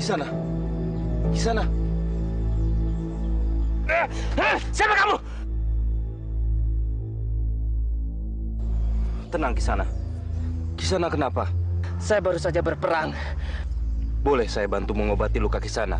Kisana, Kisana. Siapa kamu? Tenang, Kisana. Kisana kenapa? Saya baru saja berperang. Boleh saya bantu mengobati luka Kisana?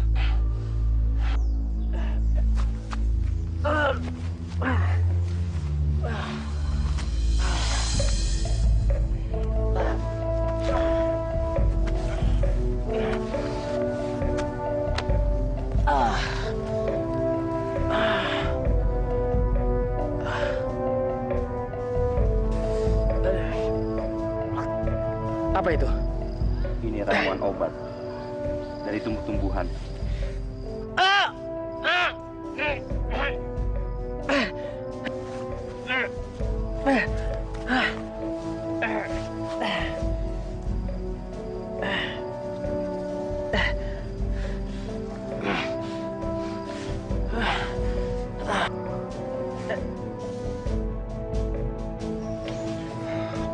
Apa itu? Ini ramuan obat dari tumbuh-tumbuhan.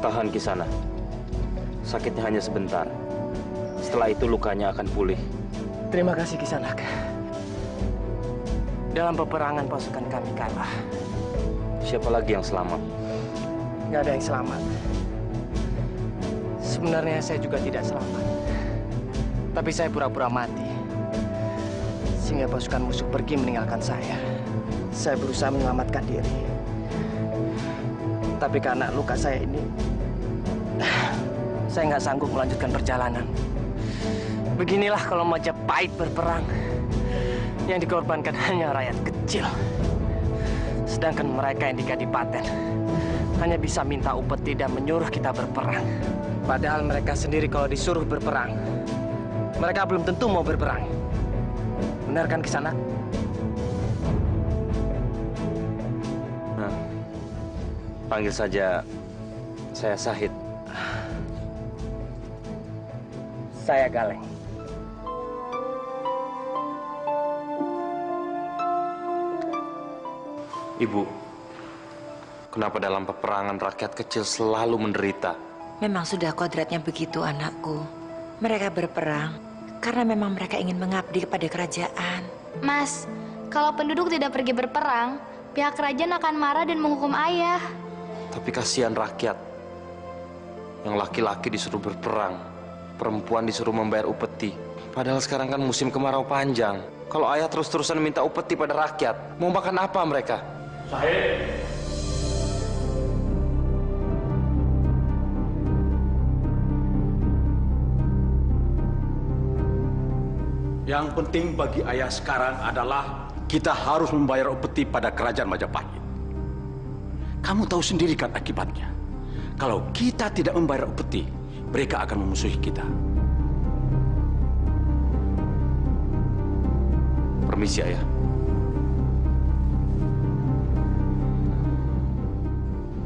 Tahan, Kisana. Sakitnya hanya sebentar. Setelah itu lukanya akan pulih. Terima kasih, Kisanak. Dalam peperangan pasukan kami kalah. Siapa lagi yang selamat? Nggak ada yang selamat. Sebenarnya saya juga tidak selamat. Tapi saya pura-pura mati. Sehingga pasukan musuh pergi meninggalkan saya. Saya berusaha menyelamatkan diri. Tapi karena luka saya ini, saya nggak sanggup melanjutkan perjalanan. Beginilah kalau Majapahit berperang. Yang dikorbankan hanya rakyat kecil. Sedangkan mereka yang di Kadipaten hanya bisa minta upeti dan menyuruh kita berperang. Padahal mereka sendiri kalau disuruh berperang, mereka belum tentu mau berperang. Benar kan, Kisanak? Nah, panggil saja saya Sahid. Saya Galeng. Ibu, kenapa dalam peperangan rakyat kecil selalu menderita? Memang sudah kodratnya begitu, anakku. Mereka berperang karena memang mereka ingin mengabdi kepada kerajaan. Mas, kalau penduduk tidak pergi berperang, pihak kerajaan akan marah dan menghukum ayah. Tapi kasihan rakyat. Yang laki-laki disuruh berperang, perempuan disuruh membayar upeti. Padahal sekarang kan musim kemarau panjang. Kalau ayah terus-terusan minta upeti pada rakyat, mau makan apa mereka? Sahid. Yang penting bagi ayah sekarang adalah kita harus membayar upeti pada kerajaan Majapahit. Kamu tahu sendiri kan akibatnya. Kalau kita tidak membayar upeti, mereka akan memusuhi kita. Permisi, ayah.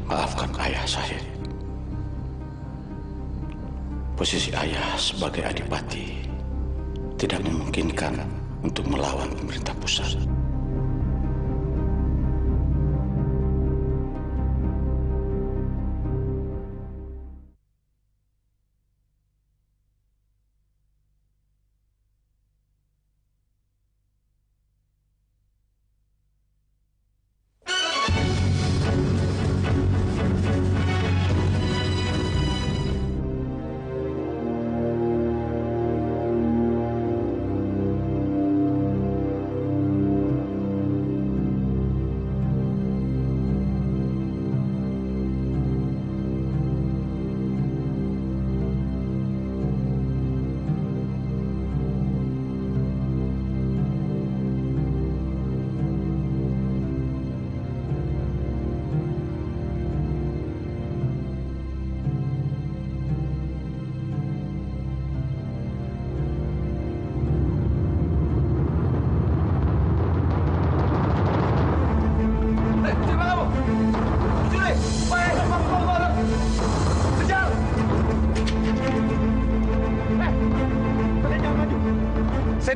Maafkan ayah, Sahid. Posisi ayah sebagai adipati tidak memungkinkan untuk melawan pemerintah pusat.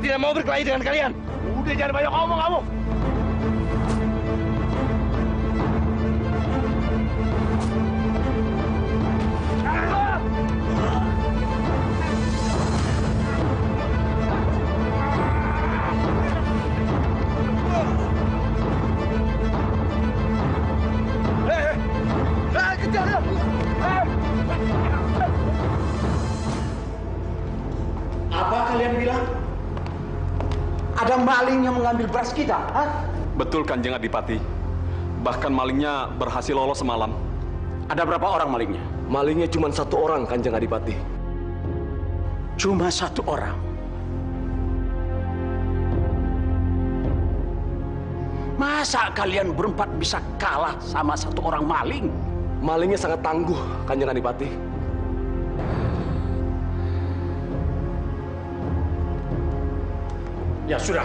tidak mau berkelahi dengan kalian. Udah jangan banyak ngomong kamu. Apa kalian bilang? Ada maling yang mengambil beras kita, ha? Betul Kanjeng Adipati. Bahkan malingnya berhasil lolos semalam. Ada berapa orang malingnya? Malingnya cuma 1 orang, Kanjeng Adipati. Cuma 1 orang. Masa kalian berempat bisa kalah sama 1 orang maling? Malingnya sangat tangguh, Kanjeng Adipati. Ya sudah.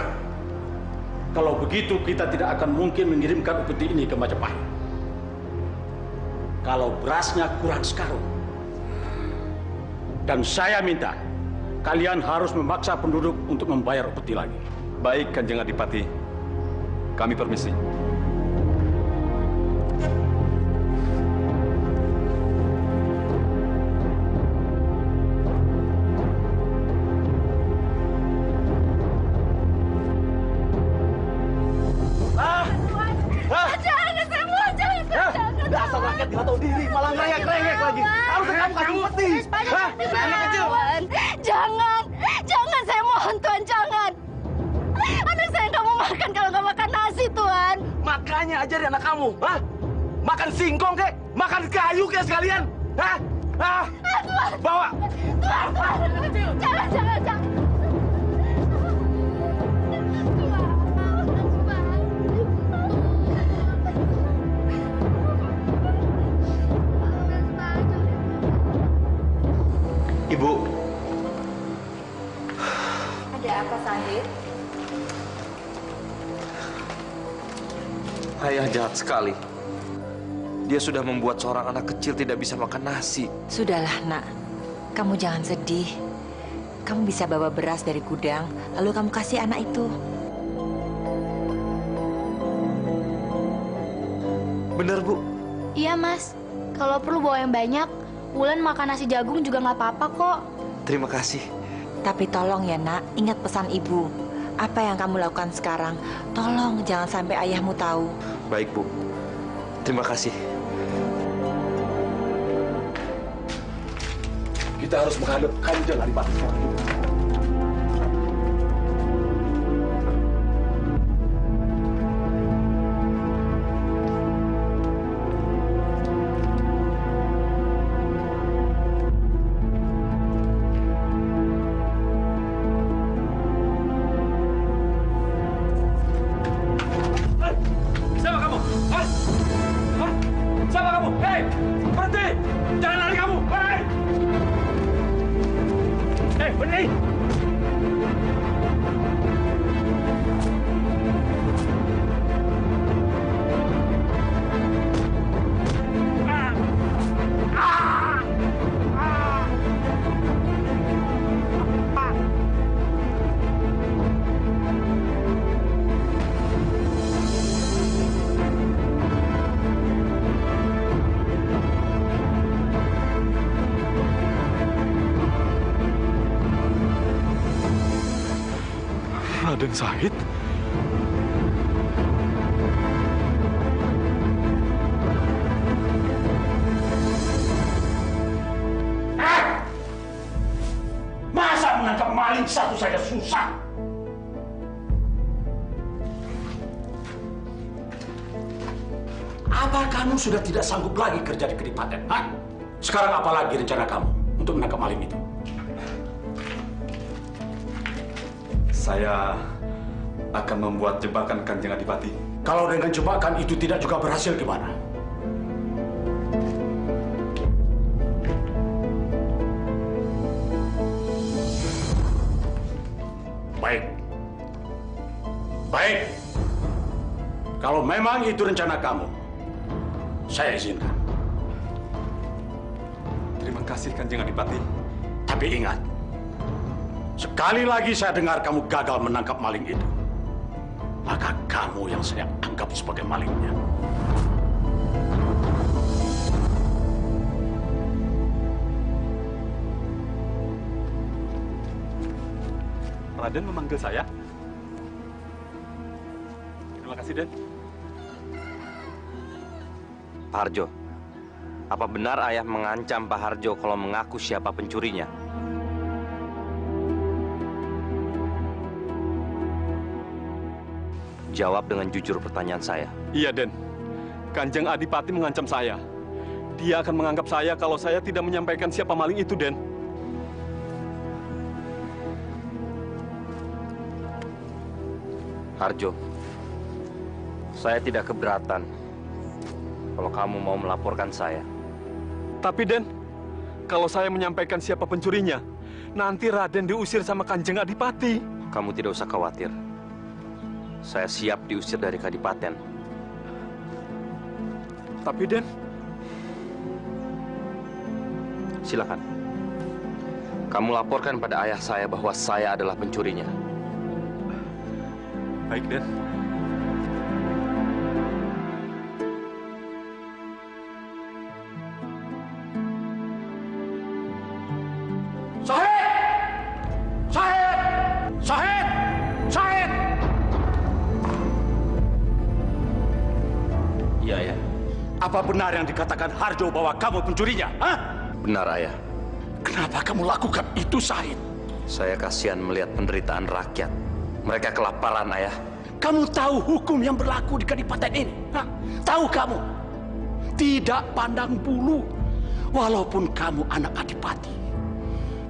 Kalau begitu kita tidak akan mungkin mengirimkan upeti ini ke Majapahit. Kalau berasnya kurang sekarang. Dan saya minta kalian harus memaksa penduduk untuk membayar upeti lagi. Baik, Kanjeng Adipati. Kami permisi. Dasar rakyat nggak tahu diri, malah ngerengek-rengek lagi. Harusnya kamu kasih upeti. Anak kecil. Jangan, jangan, saya mohon Tuhan, jangan. Anak saya nggak mau makan kalau nggak makan nasi, Tuhan. Makanya ajari anak kamu, hah? Makan singkong kek, makan kayu kek sekalian, hah? Hah? Bawa. Tuhan, jangan, jangan, jangan. Ibu. Ada apa, Sahid? Ayah jahat sekali. Dia sudah membuat seorang anak kecil tidak bisa makan nasi. Sudahlah, Nak. Kamu jangan sedih. Kamu bisa bawa beras dari gudang, lalu kamu kasih anak itu. Benar, Bu. Iya, Mas. Kalau perlu bawa yang banyak, Wulan makan nasi jagung juga nggak apa-apa kok. Terima kasih. Tapi tolong ya, Nak, ingat pesan Ibu. Apa yang kamu lakukan sekarang, tolong jangan sampai ayahmu tahu. Baik, Bu. Terima kasih. Kita harus menghadap Kanjeng Adipati sekarang. Siapa kamu? Hah? Hah? Siapa kamu? Hei, berhenti! Jangan lari kamu! Hei! Hei, berhenti! Raden Sahid? Masa menangkap maling satu saja susah? Apa kamu sudah tidak sanggup lagi kerja di Kedipaten? Hah? Sekarang apa lagi rencana kamu untuk menangkap maling itu? Saya akan membuat jebakan Kanjeng Adipati. Kalau dengan jebakan itu tidak juga berhasil gimana? Baik. Baik. Kalau memang itu rencana kamu, saya izinkan. Terima kasih Kanjeng Adipati. Tapi ingat, sekali lagi saya dengar kamu gagal menangkap maling itu, maka kamu yang saya anggap sebagai malingnya. Raden memanggil saya. Terima kasih, Den. Pak Harjo, apa benar ayah mengancam Pak Harjo kalau mengaku siapa pencurinya? Jawab dengan jujur pertanyaan saya. Iya, Den. Kanjeng Adipati mengancam saya. Dia akan menganggap saya kalau saya tidak menyampaikan siapa maling itu, Den. Harjo, saya tidak keberatan kalau kamu mau melaporkan saya. Tapi, Den, kalau saya menyampaikan siapa pencurinya, nanti Raden diusir sama Kanjeng Adipati. Kamu tidak usah khawatir. Saya siap diusir dari Kadipaten. Tapi, Den, silakan. Kamu laporkan pada ayah saya bahwa saya adalah pencurinya. baik, Den. Syahid! Syahid! Syahid! Syahid! Iya, ayah. Apa benar yang dikatakan Harjo bahwa kamu pencurinya? Hah? Benar, ayah. Kenapa kamu lakukan itu, Syahid? Saya kasihan melihat penderitaan rakyat. Mereka kelaparan, ayah. Kamu tahu hukum yang berlaku di Kadipaten ini? Hah? Tahu kamu? Tidak pandang bulu. Walaupun kamu anak adipati,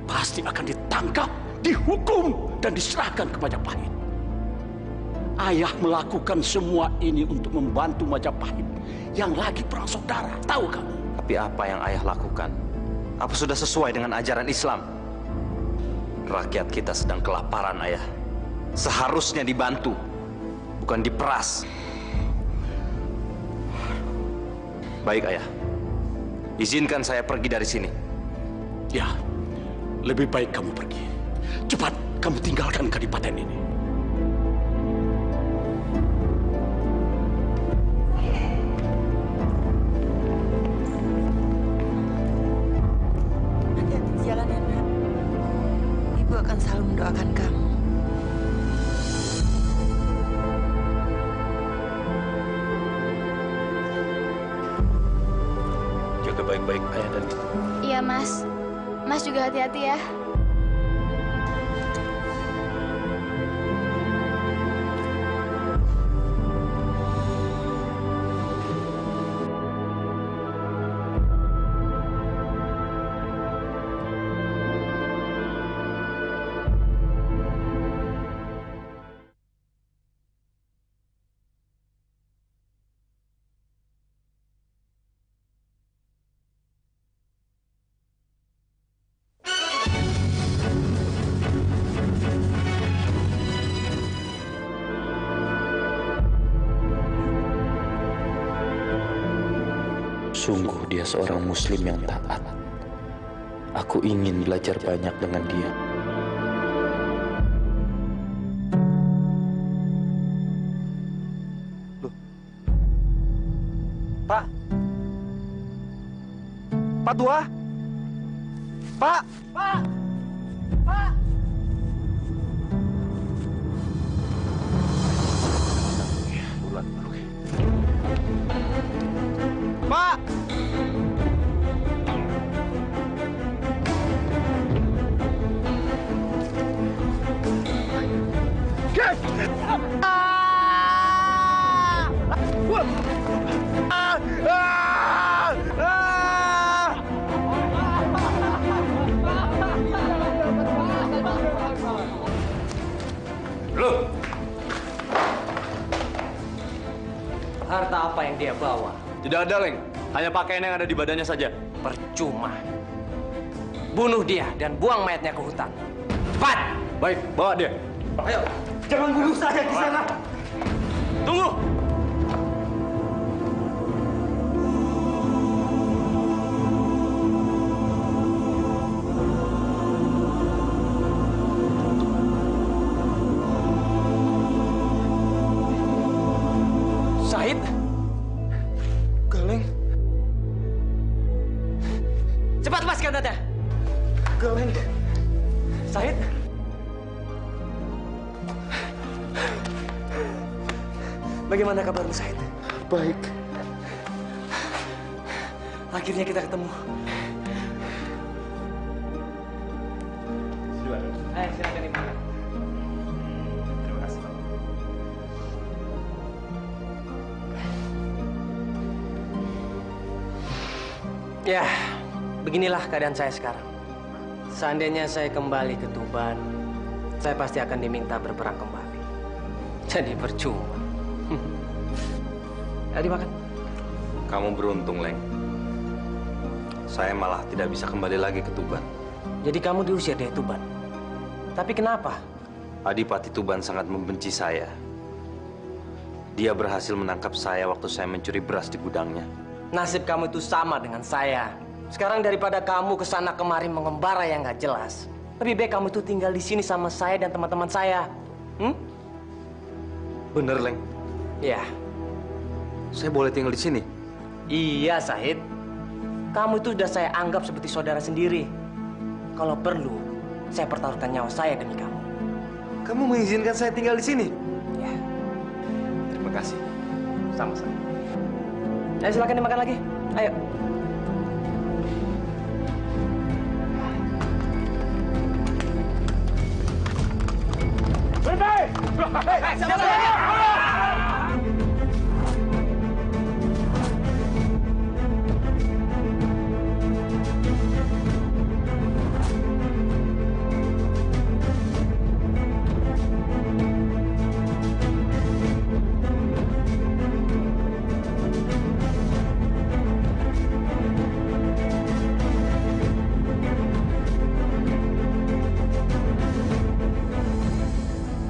pasti akan ditangkap, dihukum, dan diserahkan ke Majapahit. Ayah melakukan semua ini untuk membantu Majapahit yang lagi perang saudara. Tahu kamu? Tapi apa yang ayah lakukan? Apa sudah sesuai dengan ajaran Islam? Rakyat kita sedang kelaparan, ayah. Seharusnya dibantu, bukan diperas. Baik, ayah. Izinkan saya pergi dari sini. Ya, lebih baik kamu pergi. Cepat kamu tinggalkan Kadipaten ini. Hati-hati di jalan ya, Nak. Ibu akan selalu mendoakan kamu. Jaga baik-baik ayah dan ibu. Iya, Mas. Mas juga hati-hati ya. Sungguh dia seorang muslim yang taat. Aku ingin belajar banyak dengan dia. Loh. Pak. Pak Tua. Pak. Pak. Pak. Bulan dulu. Pak. Loh! Harta apa yang dia bawa? Tidak ada, Leng. Hanya pakaian yang ada di badannya saja. Percuma. Bunuh dia dan buang mayatnya ke hutan. Cepat! Baik, bawa dia. Ayo, jangan bunuh saya di sana. Tunggu! Leng. Said. Bagaimana kabarmu, Said? Baik. Akhirnya kita ketemu. Ayo, silakan dimakan. Terima kasih. Ya, beginilah keadaan saya sekarang. Seandainya saya kembali ke Tuban, saya pasti akan diminta berperang kembali. Jadi percuma. Ayo dimakan. Kamu beruntung, Leng. Saya malah tidak bisa kembali lagi ke Tuban. Jadi kamu diusir dari Tuban. Tapi kenapa? Adipati Tuban sangat membenci saya. Dia berhasil menangkap saya waktu saya mencuri beras di gudangnya. Nasib kamu itu sama dengan saya. Sekarang daripada kamu kesana kemari mengembara yang nggak jelas, lebih baik kamu itu tinggal di sini sama saya dan teman-teman saya. Bener, Leng. Ya. Saya boleh tinggal di sini? Iya, Said. Kamu itu sudah saya anggap seperti saudara sendiri. Kalau perlu, saya pertaruhkan nyawa saya demi kamu. Kamu mengizinkan saya tinggal di sini? Ya, Terima kasih. sama-sama. Ayo silakan dimakan lagi. Ayo.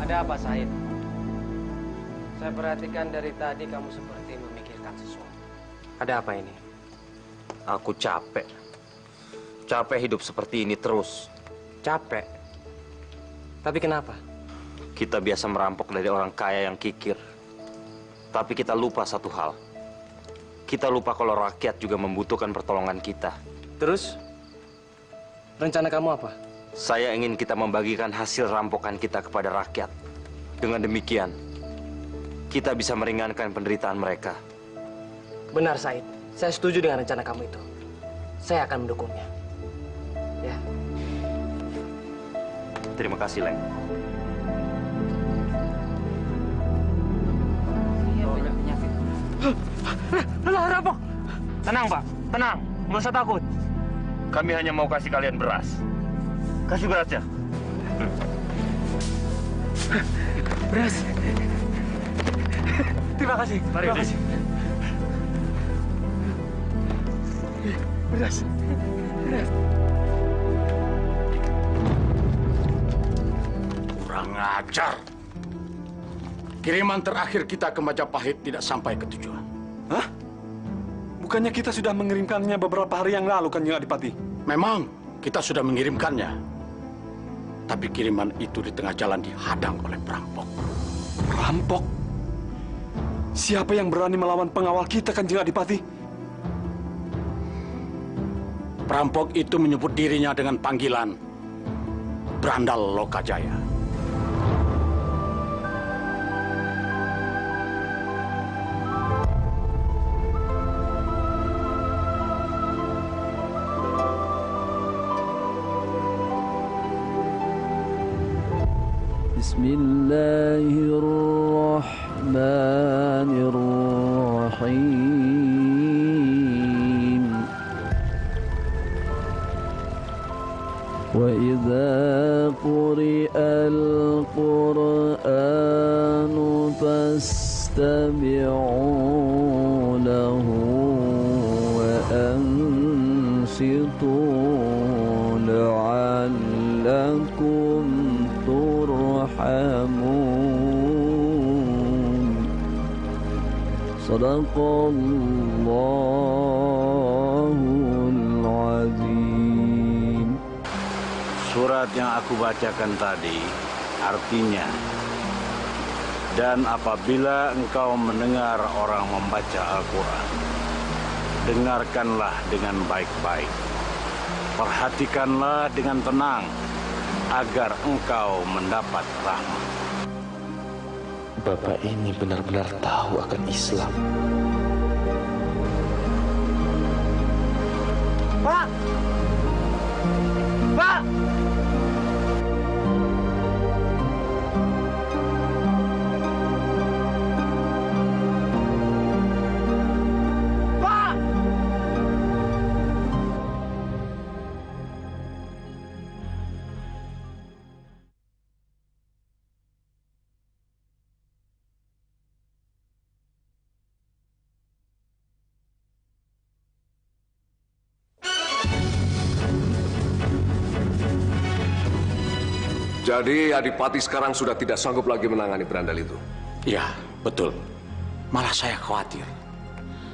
Ada apa, Said? Saya perhatikan dari tadi kamu seperti memikirkan sesuatu. Ada apa ini? Aku capek. Capek hidup seperti ini terus. Capek? Tapi kenapa? Kita biasa merampok dari orang kaya yang kikir. Tapi kita lupa satu hal. Kita lupa kalau rakyat juga membutuhkan pertolongan kita. Terus? Rencana kamu apa? Saya ingin kita membagikan hasil rampokan kita kepada rakyat. Dengan demikian, kita bisa meringankan penderitaan mereka. Benar, Said. Saya setuju dengan rencana kamu itu. Saya akan mendukungnya. Ya. Terima kasih, Leng. Rampok! Tenang, Pak. Tenang. Nggak usah takut. Kami hanya mau kasih kalian beras. Kasih berasnya. Beras. Terima kasih. Terima kasih. Beras. Kurang ajar. Kiriman terakhir kita ke Majapahit tidak sampai ke tujuan. Hah? Bukannya kita sudah mengirimkannya beberapa hari yang lalu, Kanjeng Adipati? Memang kita sudah mengirimkannya. Tapi kiriman itu di tengah jalan dihadang oleh perampok. Perampok? Siapa yang berani melawan pengawal kita, Kanjeng Adipati? Perampok itu menyebut dirinya dengan panggilan Brandal Lokajaya. Bismillahirrahmanirrahim. وإذا قرئ القرآن فاستمعوا له وأنصتوا لعلكم ترحمون صدق الله العظيم. Surat yang aku bacakan tadi artinya, dan apabila engkau mendengar orang membaca Al-Quran, dengarkanlah dengan baik-baik Perhatikanlah dengan tenang agar engkau mendapat rahmat. Bapak ini benar-benar tahu akan Islam. Pak! Pak! Pak! Jadi Adipati sekarang sudah tidak sanggup lagi menangani berandal itu? Ya, betul. Malah saya khawatir.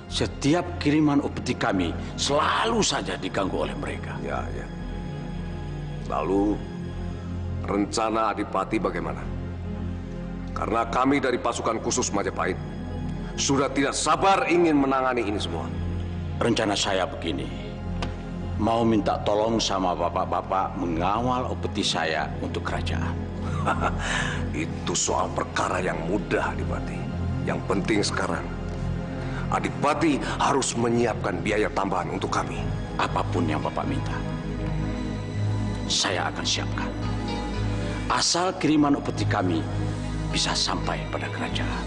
Setiap kiriman upeti kami selalu saja diganggu oleh mereka. Ya. Lalu, rencana Adipati bagaimana? Karena kami dari pasukan khusus Majapahit sudah tidak sabar ingin menangani ini semua. Rencana saya begini, mau minta tolong sama bapak-bapak mengawal upeti saya untuk kerajaan. Itu soal perkara yang mudah, Adipati. Yang penting sekarang, Adipati harus menyiapkan biaya tambahan untuk kami. Apapun yang bapak minta, saya akan siapkan. Asal kiriman upeti kami bisa sampai pada kerajaan.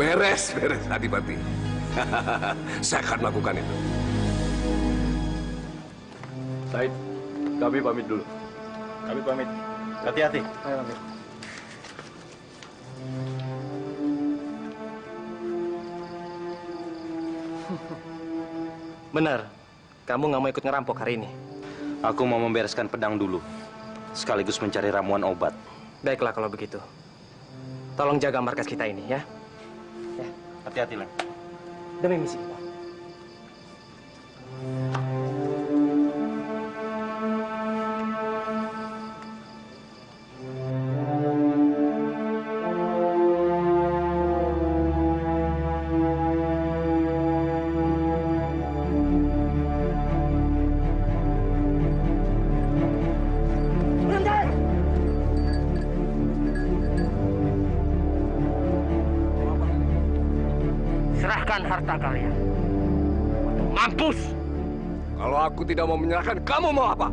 Beres, Adipati. Saya akan melakukan itu. Said, kami pamit dulu. Kami pamit. Hati-hati. Ayo, pamit. Benar, kamu nggak mau ikut ngerampok hari ini? Aku mau membereskan pedang dulu, sekaligus mencari ramuan obat. Baiklah kalau begitu. Tolong jaga markas kita ini, ya. Hati-hati, Leng. Demi misi kita. Serahkan harta kalian. Mampus! Kalau aku tidak mau menyerahkan, kamu mau apa?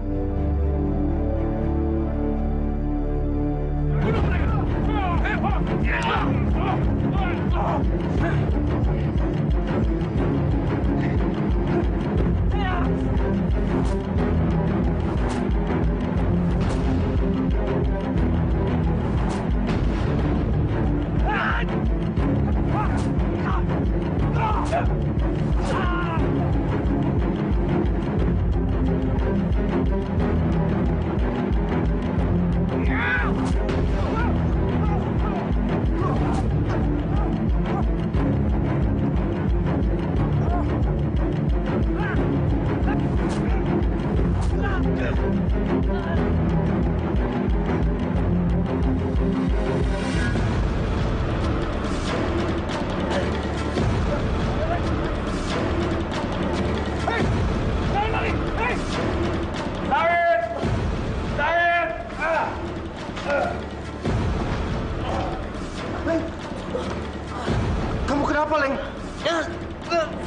Kamu kenapa, Leng?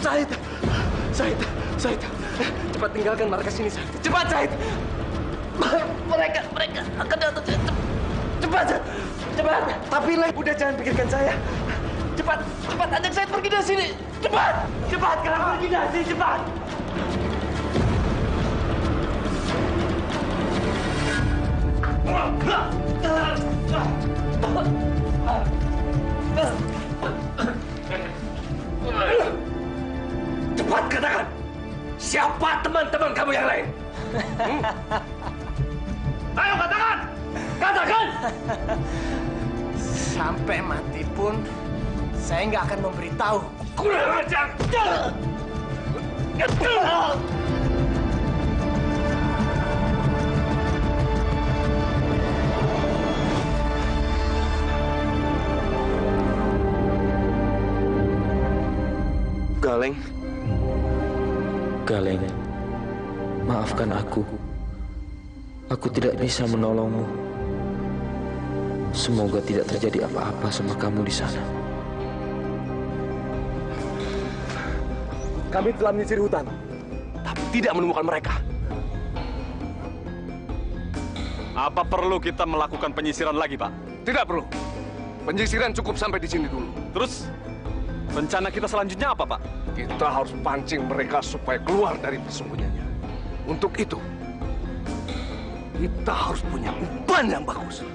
Said. Cepat tinggalkan markas ini, Said. Cepat, Said. Mereka akan datang. Cepat. Tapi, Leng, udah jangan pikirkan saya. Cepat, ajak Said pergi dari sini. Cepat, kalian pergi dari sini, cepat. Cepat katakan, siapa teman-teman kamu yang lain? Ayo katakan! Sampai mati pun, saya nggak akan memberitahu. Kurang ajar! Galeng. Maafkan aku. Aku tidak bisa menolongmu. Semoga tidak terjadi apa-apa sama kamu di sana. Kami telah menyisir hutan, tapi tidak menemukan mereka. Apa perlu kita melakukan penyisiran lagi, Pak? Tidak perlu. Penyisiran cukup sampai di sini dulu. Terus, rencana kita selanjutnya apa, Pak? Kita harus pancing mereka supaya keluar dari persembunyiannya. Untuk itu, kita harus punya umpan yang bagus.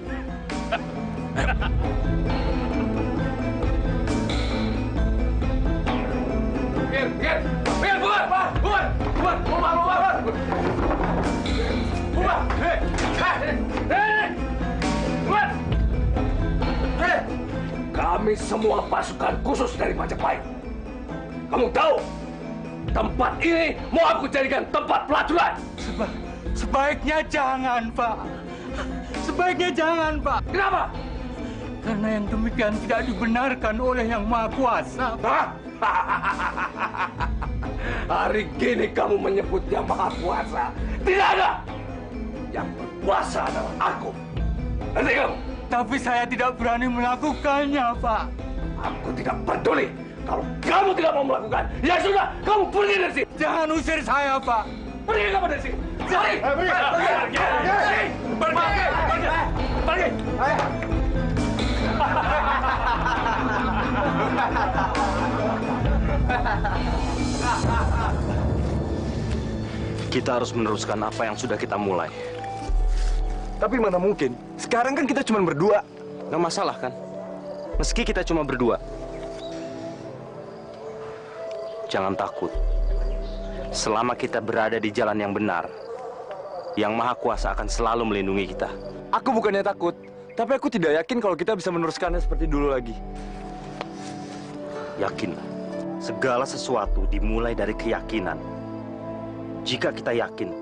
Kami semua pasukan khusus dari Majapahit. Kamu tahu, tempat ini mau aku jadikan tempat pelacuran. Sebaiknya jangan, Pak. Sebaiknya jangan, Pak. Kenapa? Karena yang demikian tidak dibenarkan oleh Yang Maha Kuasa. Hah? Hari gini kamu menyebut Yang Maha Kuasa. Tidak ada. Yang berkuasa adalah aku. Nanti kamu. Tapi saya tidak berani melakukannya, Pak. Aku tidak peduli. Kalau kamu tidak mau melakukan, ya sudah, kamu pergi dari sini. Jangan usir saya, Pak. Pergi kamu dari sini. Pergi. Pergi. Kita harus meneruskan apa yang sudah kita mulai. Tapi mana mungkin? Sekarang kan kita cuma berdua. Nggak masalah kan? Meski kita cuma berdua. Jangan takut. Selama kita berada di jalan yang benar, Yang Maha Kuasa akan selalu melindungi kita. Aku bukannya takut, tapi aku tidak yakin kalau kita bisa meneruskannya seperti dulu lagi. Yakinlah, segala sesuatu dimulai dari keyakinan. Jika kita yakin,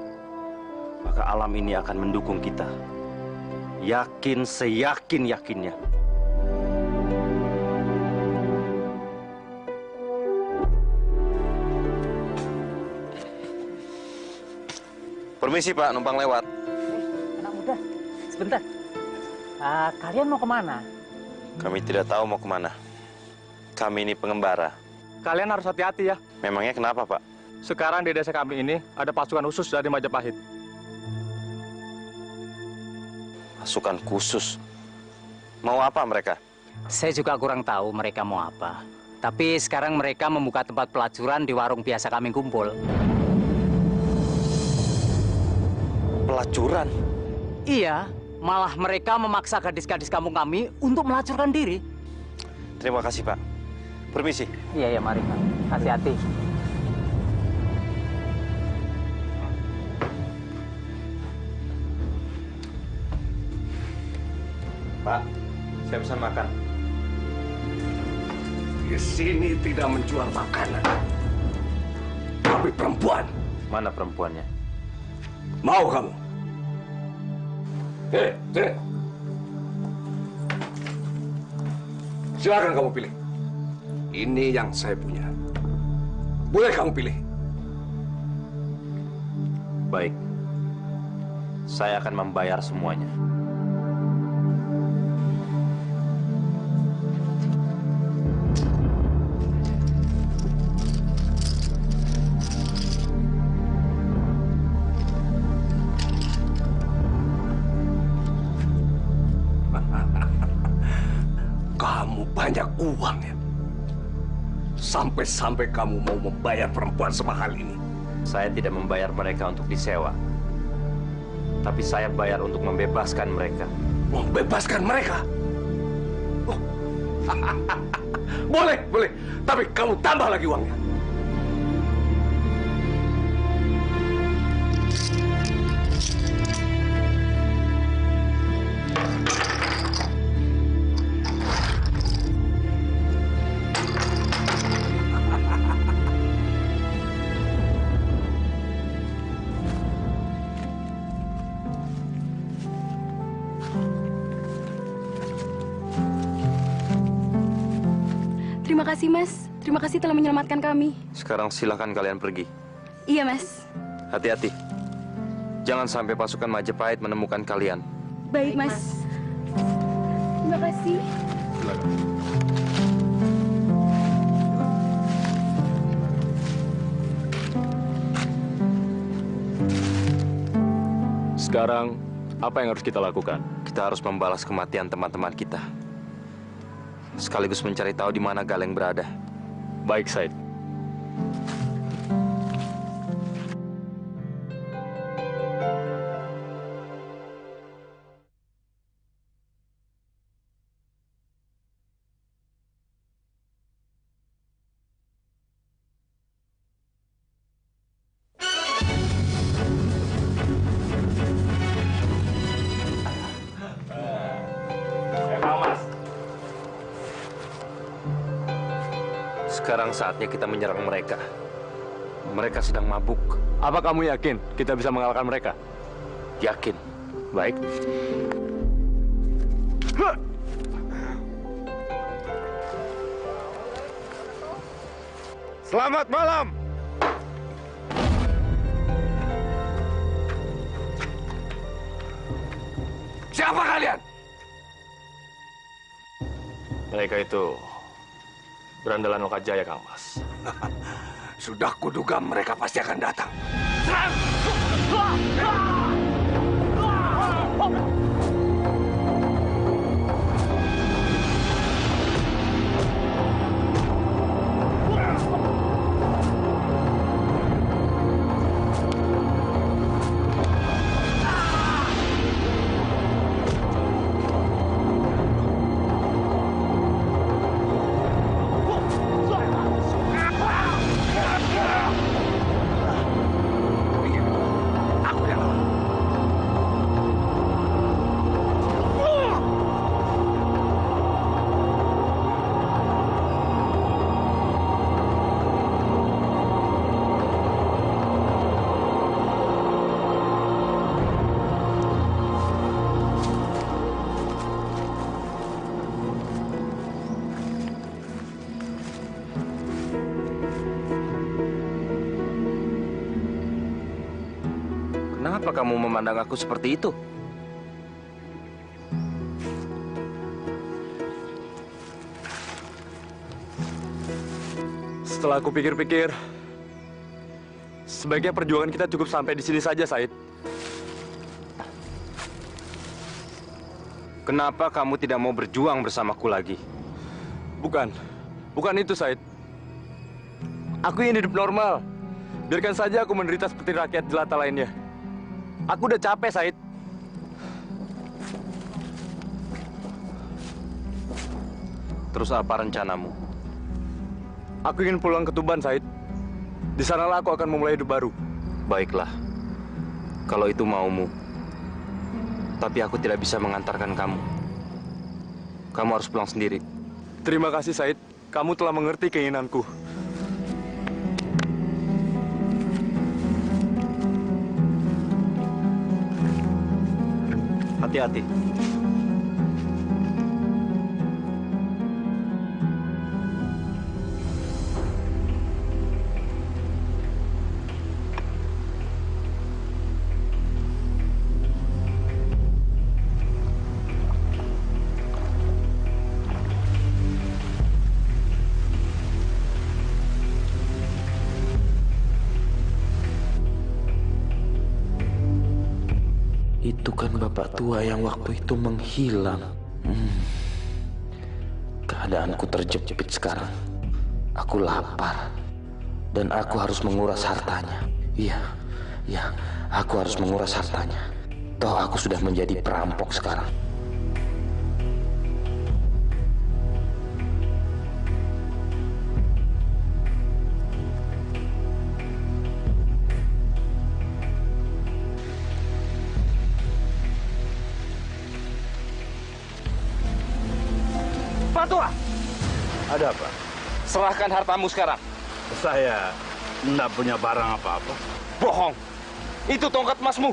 maka alam ini akan mendukung kita. Yakin seyakin-yakinnya. Permisi Pak, numpang lewat. Anak muda, sebentar. Kalian mau kemana? Kami tidak tahu mau kemana. Kami ini pengembara. Kalian harus hati-hati ya. Memangnya kenapa Pak? Sekarang di desa kami ini ada pasukan khusus dari Majapahit. Pasukan khusus? Mau apa mereka? Saya juga kurang tahu mereka mau apa. Tapi sekarang mereka membuka tempat pelacuran di warung biasa kami kumpul. Pelacuran? Iya, malah mereka memaksa gadis-gadis kampung kami untuk melacurkan diri. Terima kasih Pak. Permisi. Iya, mari Pak. Hati-hati. Pak, saya pesan makan. Di sini tidak menjual makanan, tapi perempuan. Mana perempuannya? Mau kamu? Sini. Silakan kamu pilih. Ini yang saya punya. Boleh kamu pilih. Baik. Saya akan membayar semuanya. Kamu banyak uang ya. Sampai-sampai kamu mau membayar perempuan semahal ini. Saya tidak membayar mereka untuk disewa. Tapi saya bayar untuk membebaskan mereka. Membebaskan mereka? Oh. Boleh. Tapi kamu tambah lagi uangnya. Terima kasih, Mas. Terima kasih telah menyelamatkan kami. Sekarang silakan kalian pergi. Iya, Mas. Hati-hati. Jangan sampai pasukan Majapahit menemukan kalian. Baik, Mas. Terima kasih. Sekarang, apa yang harus kita lakukan? Kita harus membalas kematian teman-teman kita. Sekaligus mencari tahu di mana Galeng berada. Baik, Said. Sekarang saatnya kita menyerang mereka. Mereka sedang mabuk. Apa kamu yakin kita bisa mengalahkan mereka? Yakin. Baik. Selamat malam. Siapa kalian? Mereka itu berandalan Lokajaya, Kang Mas. Sudah kuduga mereka pasti akan datang. Kenapa kamu memandang aku seperti itu? Setelah aku pikir-pikir, sebaiknya perjuangan kita cukup sampai di sini saja, Said. Kenapa kamu tidak mau berjuang bersamaku lagi? Bukan itu, Said. Aku ingin hidup normal. Biarkan saja aku menderita seperti rakyat jelata lainnya. Aku udah capek, Said. Terus apa rencanamu? Aku ingin pulang ke Tuban, Said. Di sanalah aku akan memulai hidup baru. Baiklah, kalau itu maumu. Tapi aku tidak bisa mengantarkan kamu. Kamu harus pulang sendiri. Terima kasih, Said. Kamu telah mengerti keinginanku. Hati-hati. Itu kan bapak tua yang waktu itu menghilang. Keadaanku terjepit sekarang. Aku lapar. Dan aku harus menguras hartanya. Iya, aku harus menguras hartanya. Toh aku sudah menjadi perampok sekarang. Tua, Ada apa? Serahkan hartamu sekarang. Saya tidak punya barang apa-apa. Bohong. Itu tongkat emasmu.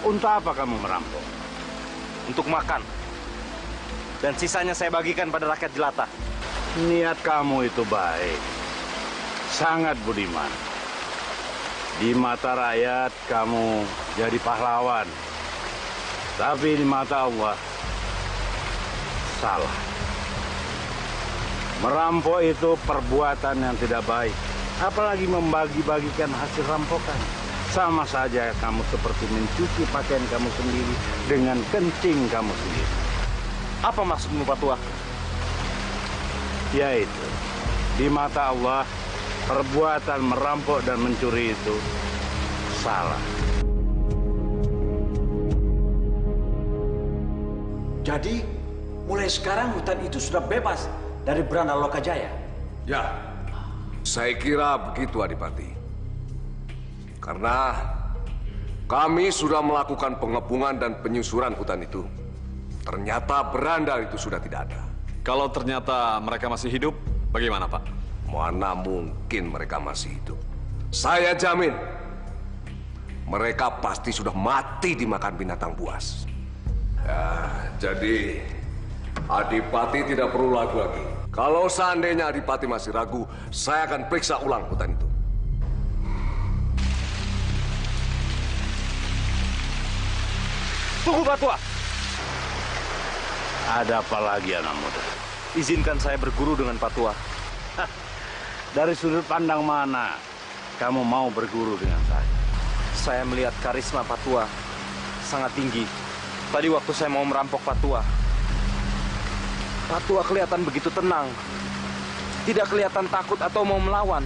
Untuk apa kamu merampok? Untuk makan. Dan sisanya saya bagikan pada rakyat jelata. Niat kamu itu baik. Sangat budiman. Di mata rakyat kamu jadi pahlawan. Tapi di mata Allah salah. Merampok itu perbuatan yang tidak baik. Apalagi membagi-bagikan hasil rampokan. Sama saja kamu seperti mencuci pakaian kamu sendiri dengan kencing kamu sendiri. Apa maksudmu, Pak Tua? Yaitu, di mata Allah, perbuatan merampok dan mencuri itu salah. Jadi, mulai sekarang hutan itu sudah bebas dari beranda Lokajaya? Ya, saya kira begitu, Adipati. Karena kami sudah melakukan pengepungan dan penyusuran hutan itu. Ternyata beranda itu sudah tidak ada. Kalau ternyata mereka masih hidup, bagaimana, Pak? Mana mungkin mereka masih hidup? Saya jamin, mereka pasti sudah mati dimakan binatang buas. Ya, jadi Adipati tidak perlu ragu lagi. Kalau seandainya Adipati masih ragu, saya akan periksa ulang hutan itu. Tunggu, Pak Tua. Ada apa lagi, anak muda? Izinkan saya berguru dengan Pak Tua. Dari sudut pandang mana kamu mau berguru dengan saya? Saya melihat karisma Pak Tua sangat tinggi. Tadi waktu saya mau merampok Pak Tua kelihatan begitu tenang. Tidak kelihatan takut atau mau melawan.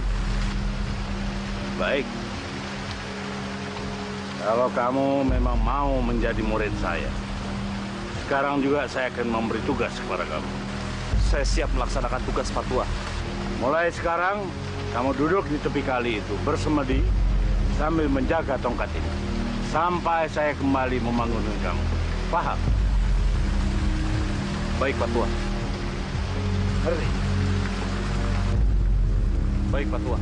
Baik. Kalau kamu memang mau menjadi murid saya, sekarang juga saya akan memberi tugas kepada kamu. Saya siap melaksanakan tugas Pak Tua. Mulai sekarang, kamu duduk di tepi kali itu, bersemedi, sambil menjaga tongkat ini. Sampai saya kembali membangunkan kamu. Paham? Baik, Pak Tua. Heri. Baik, Pak Tua.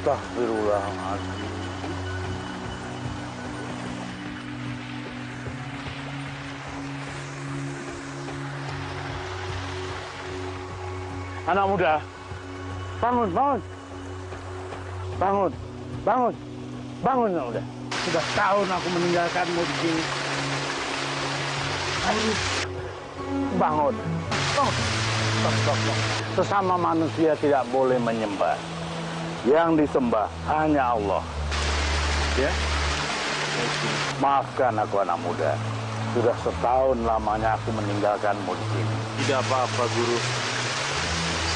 Astagfirullahaladzim. Anak muda, bangun, bangun. Bangun, bangun. Bangun, anak muda. Sudah tahun aku meninggalkanmu di sini. Ayo, bangun. Bangun. Stop. Sesama manusia tidak boleh menyembah. Yang disembah hanya Allah. Ya? Maafkan aku, anak muda. Sudah setahun lamanya aku meninggalkanmu di sini. Tidak apa-apa, Guru.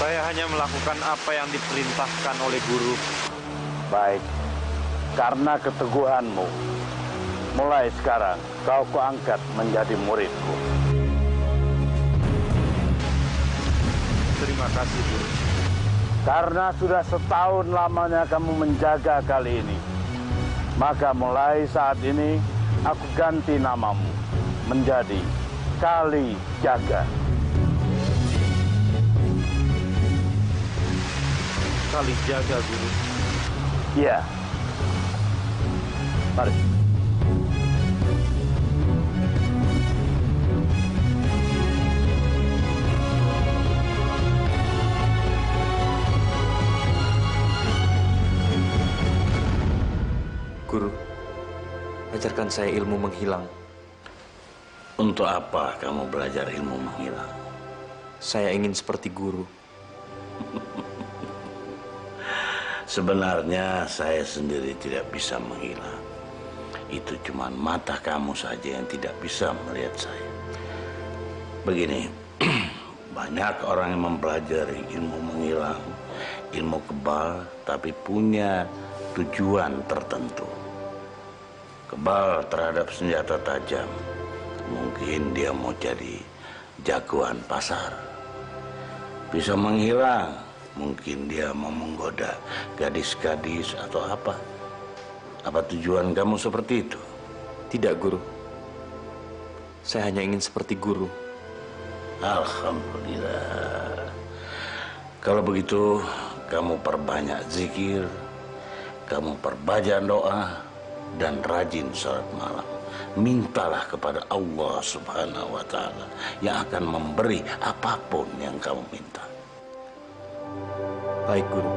Saya hanya melakukan apa yang diperintahkan oleh Guru. Baik. Karena keteguhanmu, mulai sekarang kau kuangkat menjadi muridku. Terima kasih, Guru. Karena sudah setahun lamanya kamu menjaga kali ini, maka mulai saat ini aku ganti namamu. menjadi Kali Jaga. Kali Jaga, Guru. Iya. Mari. Guru, ajarkan saya ilmu menghilang. Untuk apa kamu belajar ilmu menghilang? Saya ingin seperti guru. Sebenarnya saya sendiri tidak bisa menghilang. Itu cuma mata kamu saja yang tidak bisa melihat saya. Begini, banyak orang yang mempelajari ilmu menghilang, ilmu kebal, tapi punya tujuan tertentu. Kebal terhadap senjata tajam. Mungkin dia mau jadi jagoan pasar. Bisa menghilang. Mungkin dia mau menggoda gadis-gadis atau apa. Apa tujuan kamu seperti itu? Tidak, Guru. Saya hanya ingin seperti guru. Alhamdulillah. Kalau begitu, kamu perbanyak zikir, kamu perbanyak doa, dan rajin salat malam. Mintalah kepada Allah Subhanahu wa Ta'ala yang akan memberi apapun yang kamu minta. Baik, Guru.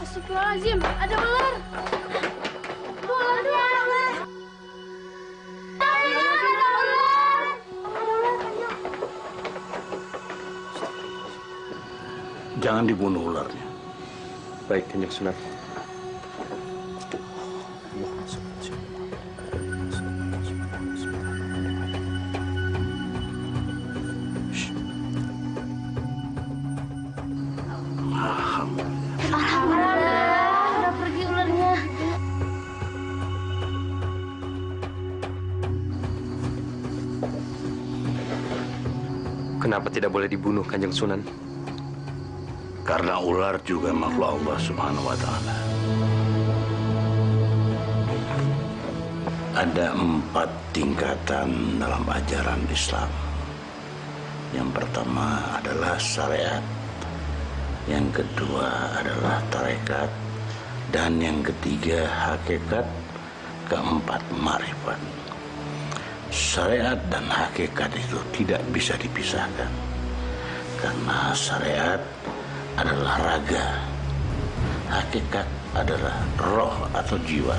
Astagfirullahaladzim, ada ular. Jangan dibunuh ularnya. Baik, Kanjeng Sunan. Alhamdulillah, udah pergi ularnya. Kenapa tidak boleh dibunuh, Kanjeng Sunan? Karena ular juga makhluk Allah Subhanahu wa Ta'ala. Ada 4 tingkatan dalam ajaran Islam. Yang pertama adalah syariat, yang kedua adalah tarekat, dan yang ketiga hakikat, keempat marifat. Syariat dan hakikat itu tidak bisa dipisahkan, karena syariat adalah raga, hakikat adalah roh atau jiwa.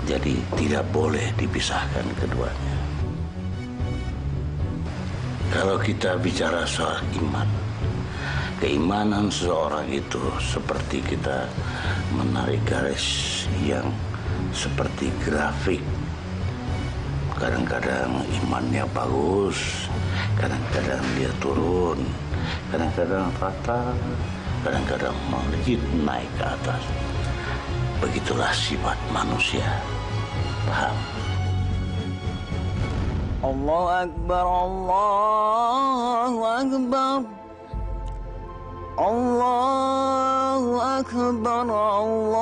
Jadi tidak boleh dipisahkan keduanya. Kalau kita bicara soal iman, keimanan seseorang itu seperti kita menarik garis yang seperti grafik. Kadang-kadang imannya bagus, kadang-kadang dia turun, kadang-kadang rata, kadang-kadang melejit naik ke atas. Begitulah sifat manusia. Paham? Allahu Akbar, Allahu Akbar. Allahu Akbar, Allahu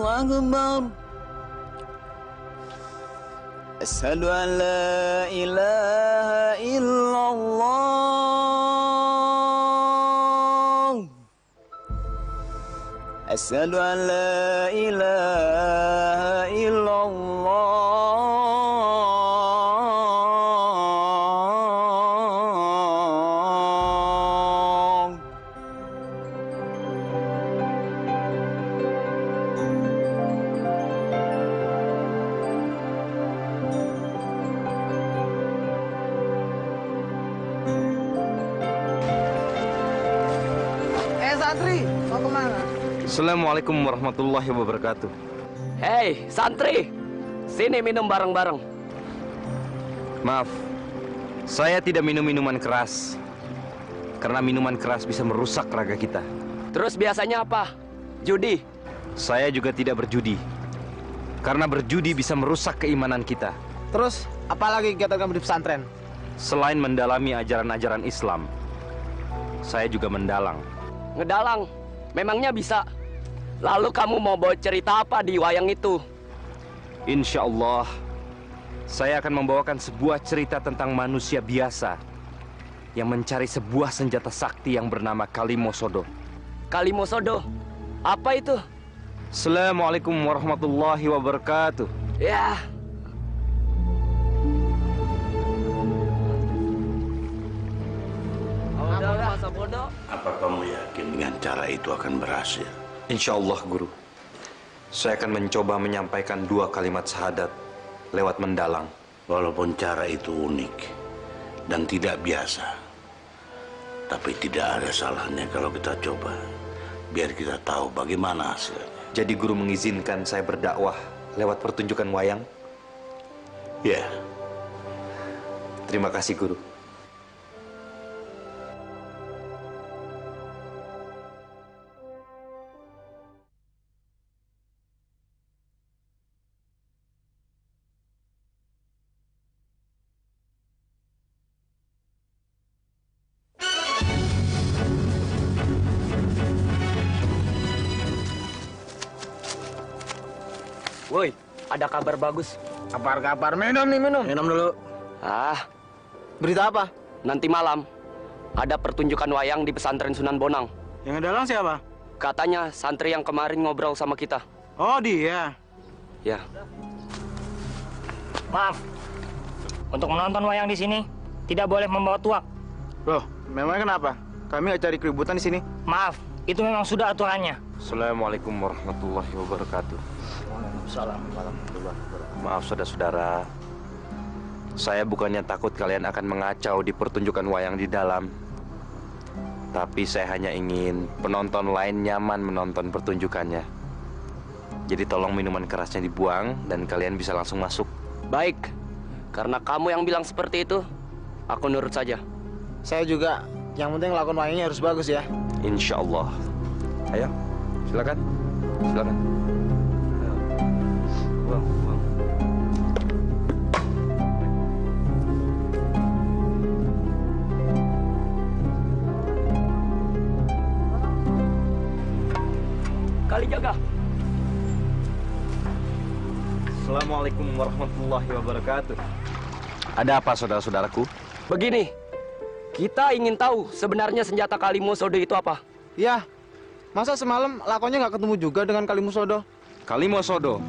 Akbar. Asyhadu an la ilaha illallah. Asyhadu an la ilaha illallah. Santri, mau kemana? Assalamualaikum warahmatullahi wabarakatuh. Hei, santri, sini minum bareng-bareng. Maaf, saya tidak minum minuman keras. Karena minuman keras bisa merusak raga kita. Terus biasanya apa? Judi? Saya juga tidak berjudi. Karena berjudi bisa merusak keimanan kita. Terus Apalagi kegiatan kamu di pesantren? Selain mendalami ajaran-ajaran Islam, saya juga mendalang. Ngedalang? Memangnya bisa? Lalu kamu mau bawa cerita apa di wayang itu? Insya Allah, saya akan membawakan sebuah cerita tentang manusia biasa yang mencari sebuah senjata sakti yang bernama Kalimosodo. Kalimosodo? Apa itu? Assalamualaikum warahmatullahi wabarakatuh. Ya. Udah, masa bodoh. Apa kamu yakin dengan cara itu akan berhasil? Insya Allah, Guru. Saya akan mencoba menyampaikan 2 kalimat syahadat lewat mendalang. Walaupun cara itu unik dan tidak biasa, tapi tidak ada salahnya kalau kita coba, biar kita tahu bagaimana hasilnya. Jadi Guru mengizinkan saya berdakwah lewat pertunjukan wayang? Ya. Terima kasih, Guru. Woi, ada kabar bagus. Kabar-kabar, minum nih, minum. Minum dulu. Berita apa? Nanti malam ada pertunjukan wayang di pesantren Sunan Bonang. Yang ngedalang siapa? Katanya santri yang kemarin ngobrol sama kita. Oh, dia. Ya. Maaf. Untuk menonton wayang di sini tidak boleh membawa tuak. Loh, memangnya kenapa? Kami nggak cari keributan di sini. Maaf, itu memang sudah aturannya. Assalamualaikum warahmatullahi wabarakatuh. Maaf saudara-saudara, saya bukannya takut kalian akan mengacau di pertunjukan wayang di dalam, tapi saya hanya ingin penonton lain nyaman menonton pertunjukannya. Jadi tolong minuman kerasnya dibuang dan kalian bisa langsung masuk. Baik, karena kamu yang bilang seperti itu, aku nurut saja. Saya juga. Yang penting lakon wayangnya harus bagus ya. Insya Allah. Ayo, silakan. Silakan. Kalijaga. Assalamualaikum warahmatullahi wabarakatuh. Ada apa saudara-saudaraku? Begini, kita ingin tahu sebenarnya senjata Kalimosodo itu apa? Ya, masa semalam lakonnya nggak ketemu juga dengan Kalimosodo? Kalimosodo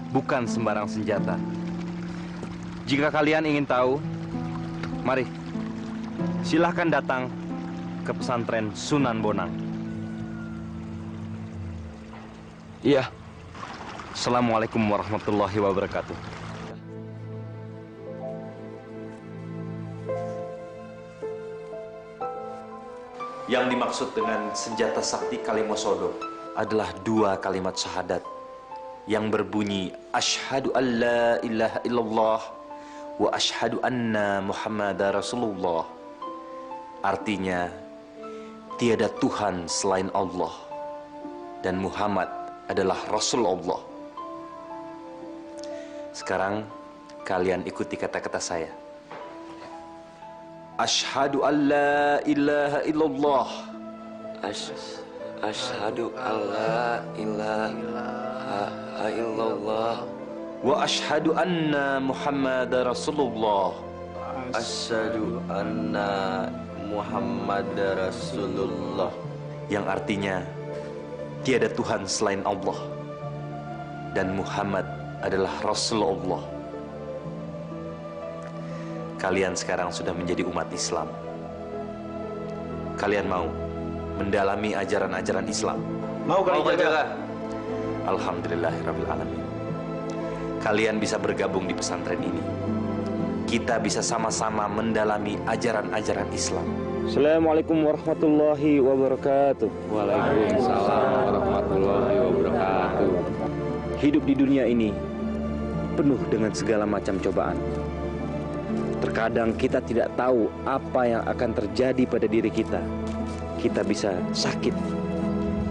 bukan sembarang senjata. Jika kalian ingin tahu, mari silahkan datang ke pesantren Sunan Bonang. Iya. Assalamualaikum warahmatullahi wabarakatuh. Yang dimaksud dengan senjata sakti Kalimosodo adalah 2 kalimat syahadat yang berbunyi asyhadu an la ilaha illallah wa asyhadu anna Muhammadar Rasulullah. Artinya, tiada Tuhan selain Allah dan Muhammad adalah Rasul Allah. Sekarang kalian ikuti kata-kata saya. Asyhadu an la ilaha illallah. Asyhadu an la ilaha illallah. Wa asyhadu anna Muhammadar Rasulullah. Asyhadu anna Muhammadar Rasulullah. Yang artinya, tiada Tuhan selain Allah dan Muhammad adalah Rasulullah. Kalian sekarang sudah menjadi umat Islam. Kalian mau mendalami ajaran-ajaran Islam? Mau Kalijaga. Alhamdulillahirabbil alamin. Kalian bisa bergabung di pesantren ini. Kita bisa sama-sama mendalami ajaran-ajaran Islam. Assalamualaikum warahmatullahi wabarakatuh. Waalaikumsalam warahmatullahi wabarakatuh. Hidup di dunia ini penuh dengan segala macam cobaan. Terkadang kita tidak tahu apa yang akan terjadi pada diri kita. Kita bisa sakit.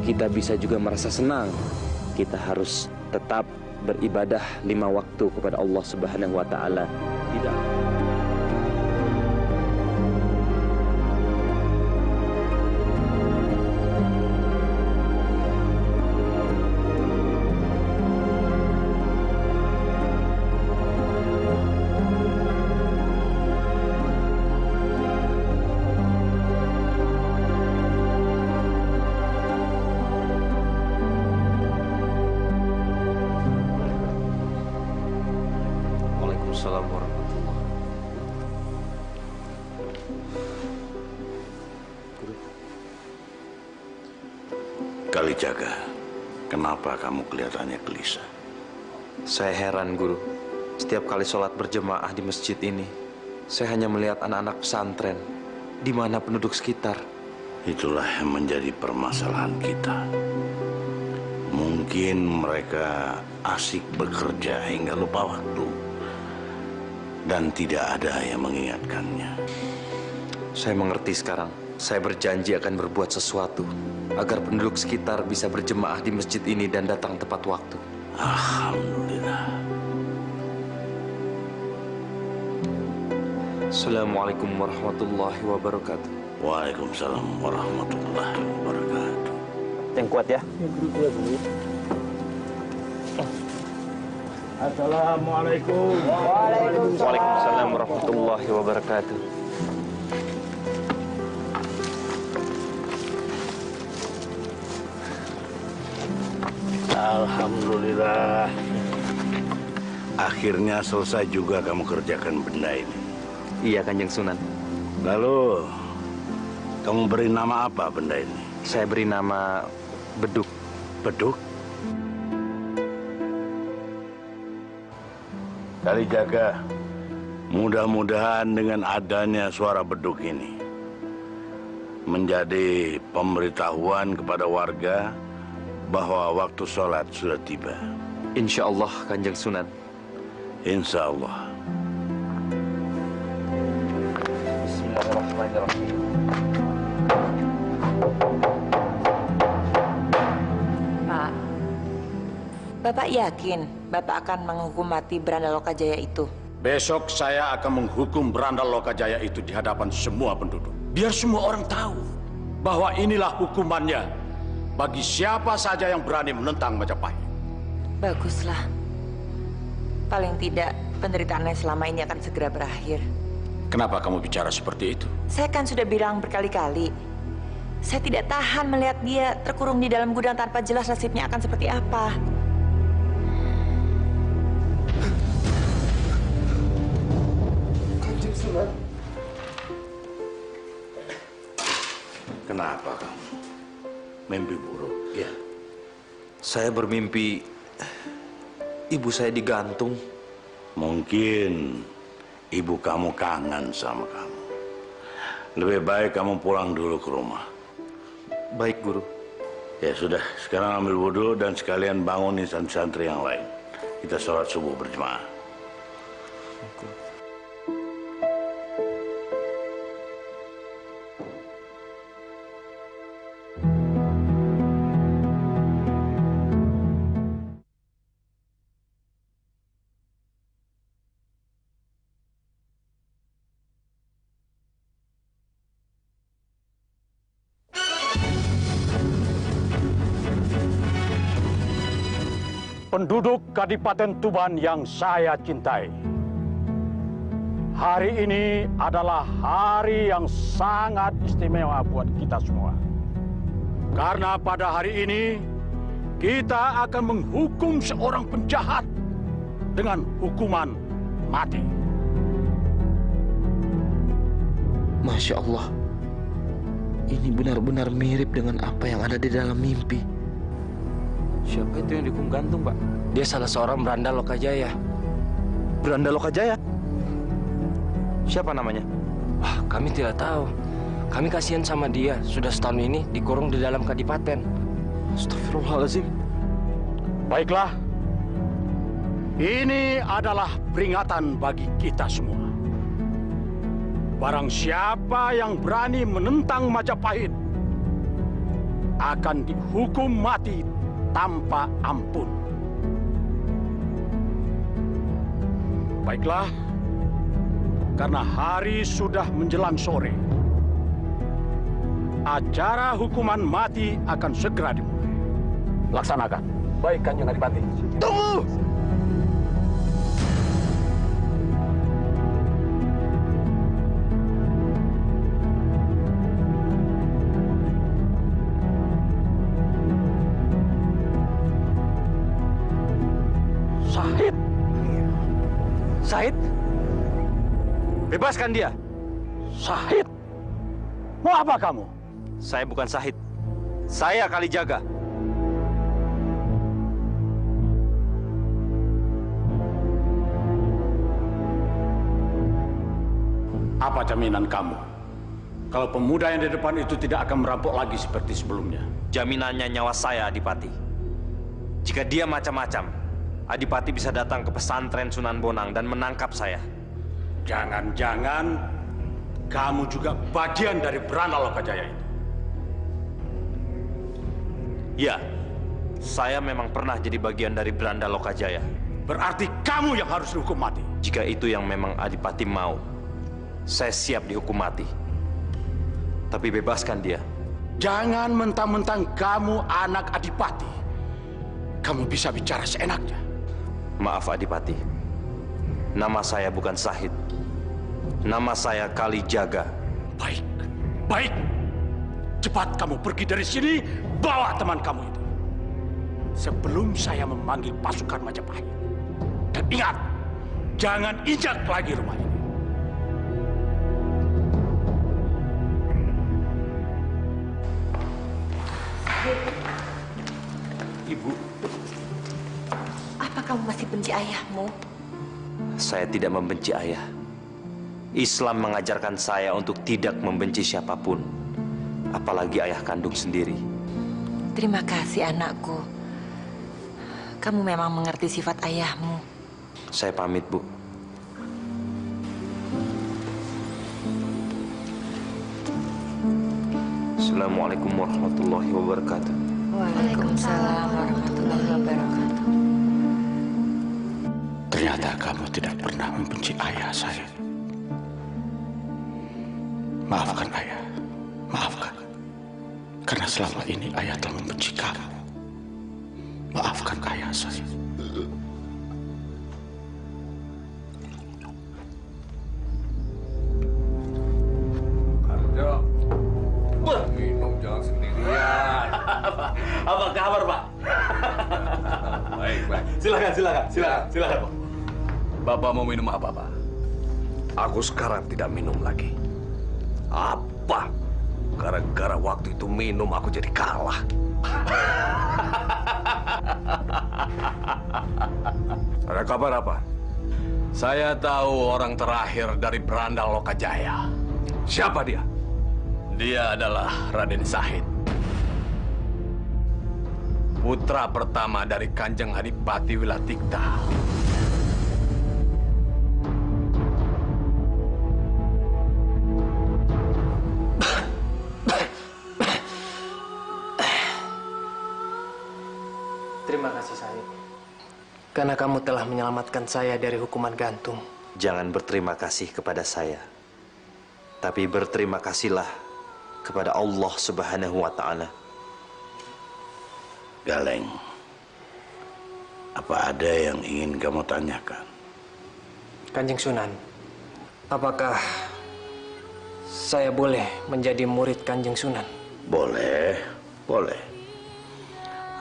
Kita bisa juga merasa senang. Kita harus tetap beribadah 5 waktu kepada Allah Subhanahu wa Ta'ala. tidak. Waalaikumsalam warahmatullahi. Kalijaga, kenapa kamu kelihatannya gelisah? Saya heran, Guru. Setiap kali sholat berjemaah di masjid ini, saya hanya melihat anak-anak pesantren, di mana penduduk sekitar. Itulah yang menjadi permasalahan kita. Mungkin mereka asik bekerja hingga lupa waktu. Dan tidak ada yang mengingatkannya. Saya mengerti sekarang. Saya berjanji akan berbuat sesuatu agar penduduk sekitar bisa berjemaah di masjid ini dan datang tepat waktu. Alhamdulillah. Assalamualaikum warahmatullahi wabarakatuh. Waalaikumsalam warahmatullahi wabarakatuh. Yang kuat ya. Assalamualaikum. Waalaikumsalam warahmatullahi wabarakatuh. Alhamdulillah. Akhirnya selesai juga kamu kerjakan benda ini. Iya, Kanjeng Sunan. Lalu, kamu beri nama apa benda ini? Saya beri nama Beduk. Beduk? Kalijaga, mudah-mudahan dengan adanya suara beduk ini menjadi pemberitahuan kepada warga bahwa waktu sholat sudah tiba. Insya Allah, Kanjeng Sunan. Insya Allah. Bismillahirrahmanirrahim. Pak, Bapak yakin Bapak akan menghukum mati Branda Lokajaya itu? Besok saya akan menghukum Branda Lokajaya itu di hadapan semua penduduk. Biar semua orang tahu bahwa inilah hukumannya bagi siapa saja yang berani menentang Majapahit. Baguslah. Paling tidak penderitaannya selama ini akan segera berakhir. Kenapa kamu bicara seperti itu? Saya kan sudah bilang berkali-kali. Saya tidak tahan melihat dia terkurung di dalam gudang tanpa jelas nasibnya akan seperti apa. Kanjeng Sunan. Kenapa kamu? Mimpi buruk, ya? Saya bermimpi ibu saya digantung. Mungkin ibu kamu kangen sama kamu. Lebih baik kamu pulang dulu ke rumah. Baik, Guru. Ya sudah, sekarang ambil wudhu dan sekalian bangunin santri-santri yang lain. Kita sholat subuh berjemaah. Penduduk Kadipaten Tuban yang saya cintai. Hari ini adalah hari yang sangat istimewa buat kita semua. Karena pada hari ini, kita akan menghukum seorang penjahat dengan hukuman mati. Masya Allah. Ini benar-benar mirip dengan apa yang ada di dalam mimpi. Siapa itu yang dihukum gantung, Pak? Dia salah seorang Branda Lokajaya. Branda Lokajaya? Siapa namanya? Wah, kami tidak tahu. Kami kasihan sama dia. Sudah setahun ini dikurung di dalam kadipaten. Astagfirullahaladzim. Baiklah. Ini adalah peringatan bagi kita semua. Barang siapa yang berani menentang Majapahit akan dihukum mati tanpa ampun. Baiklah, karena hari sudah menjelang sore. Acara hukuman mati akan segera dimulai. Laksanakan. Baik, Kanjeng Adipati. Tunggu! Syahid! Syahid? Bebaskan dia! Syahid? Mau apa kamu? Saya bukan Syahid. Saya Kalijaga. Apa jaminan kamu kalau pemuda yang di depan itu tidak akan merampok lagi seperti sebelumnya? Jaminannya nyawa saya, Adipati. Jika dia macam-macam, Adipati bisa datang ke pesantren Sunan Bonang dan menangkap saya. Jangan-jangan kamu juga bagian dari Beranda Lokajaya itu. Ya, saya memang pernah jadi bagian dari Beranda Lokajaya. Berarti kamu yang harus dihukum mati. Jika itu yang memang Adipati mau, saya siap dihukum mati. Tapi bebaskan dia. Jangan mentang-mentang kamu anak Adipati, kamu bisa bicara seenaknya. Maaf Adipati, nama saya bukan Syahid. Nama saya Kalijaga. Baik, baik. Cepat kamu pergi dari sini, bawa teman kamu itu. Sebelum saya memanggil pasukan Majapahit. Dan ingat, jangan injak lagi rumah ini. Ibu, Apa kamu masih benci ayahmu? saya tidak membenci ayah. Islam mengajarkan saya untuk tidak membenci siapapun, apalagi ayah kandung sendiri. Terima kasih anakku. Kamu memang mengerti sifat ayahmu. Saya pamit, Bu. Assalamualaikum warahmatullahi wabarakatuh. Waalaikumsalam warahmatullahi wabarakatuh. Ternyata kamu tidak pernah membenci ayah saya. Maafkan ayah, maafkan. Karena selama ini ayah telah membenci kamu. Maafkan ayah saya. Arjo, minum jangan sendirian. Apa kabar, Pak? Baik, baik. Silakan, Pak. Bapak mau minum apa, Pak? Aku sekarang tidak minum lagi. Apa? Gara-gara waktu itu minum aku jadi kalah. Ada kabar apa? Saya tahu orang terakhir dari Beranda Lokajaya. Siapa dia? Dia adalah Raden Syahid. Putra pertama dari Kanjeng Adipati Wilatikta. Terima kasih, Syahid. Karena kamu telah menyelamatkan saya dari hukuman gantung. Jangan berterima kasih kepada saya, tapi berterima kasihlah kepada Allah Subhanahu wa Ta'ala. Galeng, apa ada yang ingin kamu tanyakan? Kanjeng Sunan, apakah saya boleh menjadi murid Kanjeng Sunan? Boleh, boleh.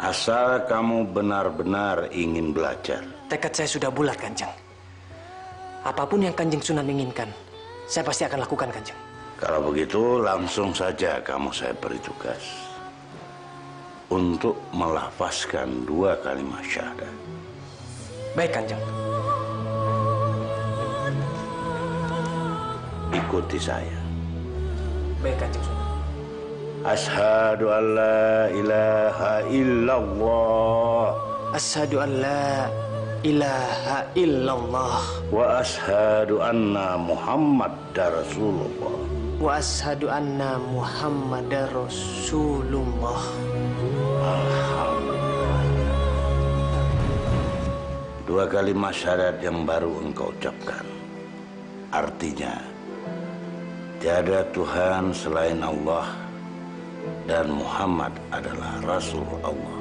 Asal kamu benar-benar ingin belajar. Tekad saya sudah bulat, Kanjeng. Apapun yang Kanjeng Sunan inginkan, saya pasti akan lakukan, Kanjeng. Kalau begitu, langsung saja kamu saya beri tugas untuk melafazkan 2 kalimat syahadat. Baik, Kanjeng. Ikuti saya. Baik, Kanjeng Sunan. Asyhadu an la ilaha illallah. Asyhadu an la ilaha illallah. Wa asyhadu anna Muhammadar Rasulullah. Wa asyhadu anna Muhammadar Rasulullah. Alhamdulillah. 2 kalimat syahadat yang baru engkau ucapkan Artinya, tiada Tuhan selain Allah dan Muhammad adalah Rasul Allah.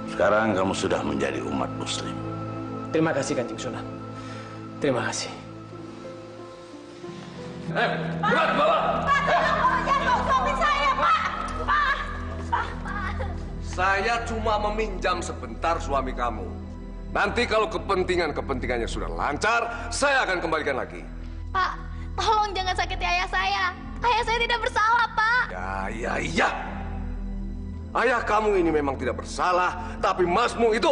Sekarang kamu sudah menjadi umat Muslim. Terima kasih Kanjeng Sunan. Terima kasih. Berat, bawa! Jangan bawa suami saya, Pak! Pak! Saya cuma meminjam sebentar suami kamu. Nanti kalau kepentingannya sudah lancar, saya akan kembalikan lagi. Pak, tolong jangan sakiti ayah saya. Ayah saya tidak bersalah, Pak. Ya. Ayah kamu ini memang tidak bersalah, tapi masmu itu,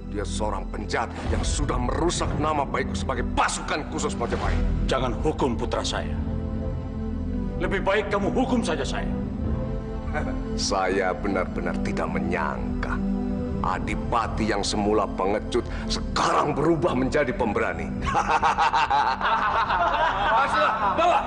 dia seorang penjahat yang sudah merusak nama baikku sebagai pasukan khusus Majapahit. Jangan hukum putra saya. Lebih baik kamu hukum saja saya. Saya benar-benar tidak menyangka Adipati yang semula pengecut sekarang berubah menjadi pemberani. Bawa!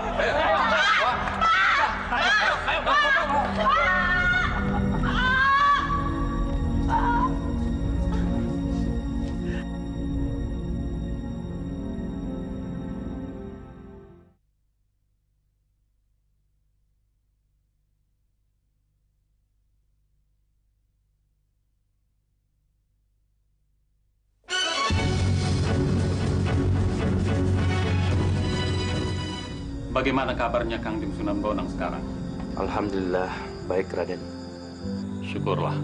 Bagaimana kabarnya Kangjeng Sunan Bonang sekarang? Alhamdulillah, baik Raden. Syukurlah.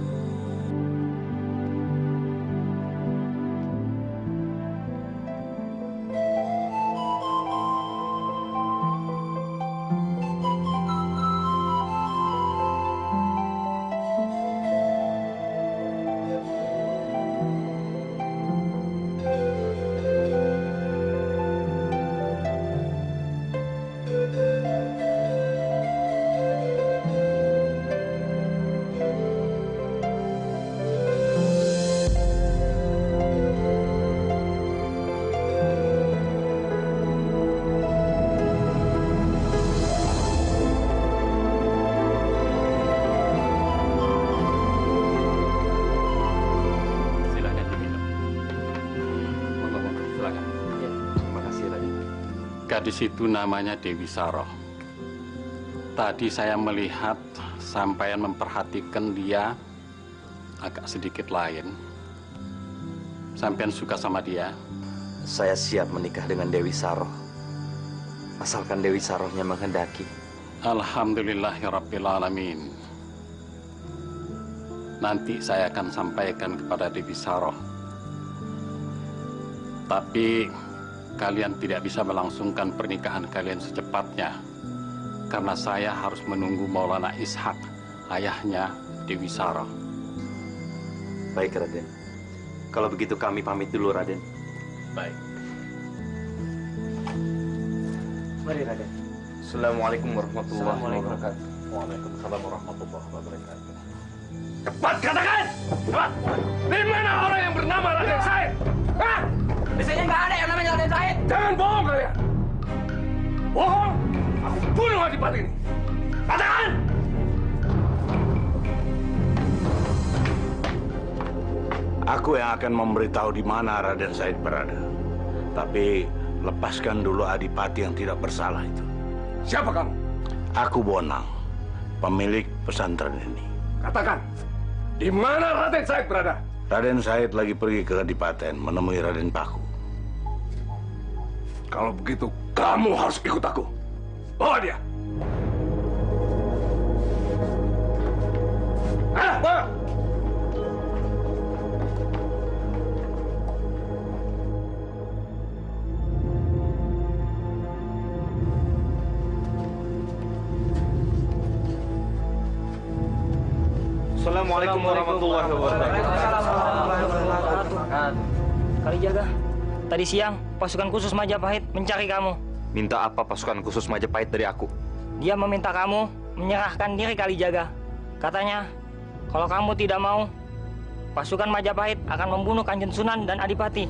Gadis itu namanya Dewi Saroh. Tadi saya melihat sampean memperhatikan dia agak sedikit lain. Sampean suka sama dia? Saya siap menikah dengan Dewi Saroh. Asalkan Dewi Sarohnya menghendaki. Alhamdulillahirrabbilalamin. Nanti saya akan sampaikan kepada Dewi Saroh. Tapi kalian tidak bisa melangsungkan pernikahan kalian secepatnya. Karena saya harus menunggu Maulana Ishak, ayahnya Dewi Saroh. Baik Raden. Kalau begitu kami pamit dulu Raden. Baik. Mari Raden. Assalamualaikum warahmatullahi wabarakatuh. Waalaikumsalam warahmatullahi wabarakatuh. Cepat katakan! Cepat! Di mana orang yang bernama Raden Said? Hah? Di sini nggak ada yang namanya Raden Said. Jangan bohong kalian! Bohong! Aku bunuh Adipati ini! Katakan! Aku yang akan memberitahu di mana Raden Said berada. Tapi lepaskan dulu Adipati yang tidak bersalah itu. Siapa kamu? Aku Bonang, pemilik pesantren ini. Katakan, di mana Raden Said berada? Raden Said lagi pergi ke Kadipaten menemui Raden Paku. Kalau begitu, kamu harus ikut aku. Bawa dia. Bawa! Assalamualaikum warahmatullahi wabarakatuh. Kalijaga, tadi siang pasukan khusus Majapahit mencari kamu. Minta apa pasukan khusus Majapahit dari aku? Dia meminta kamu menyerahkan diri Kalijaga. Katanya, kalau kamu tidak mau, pasukan Majapahit akan membunuh Kanjeng Sunan dan Adipati.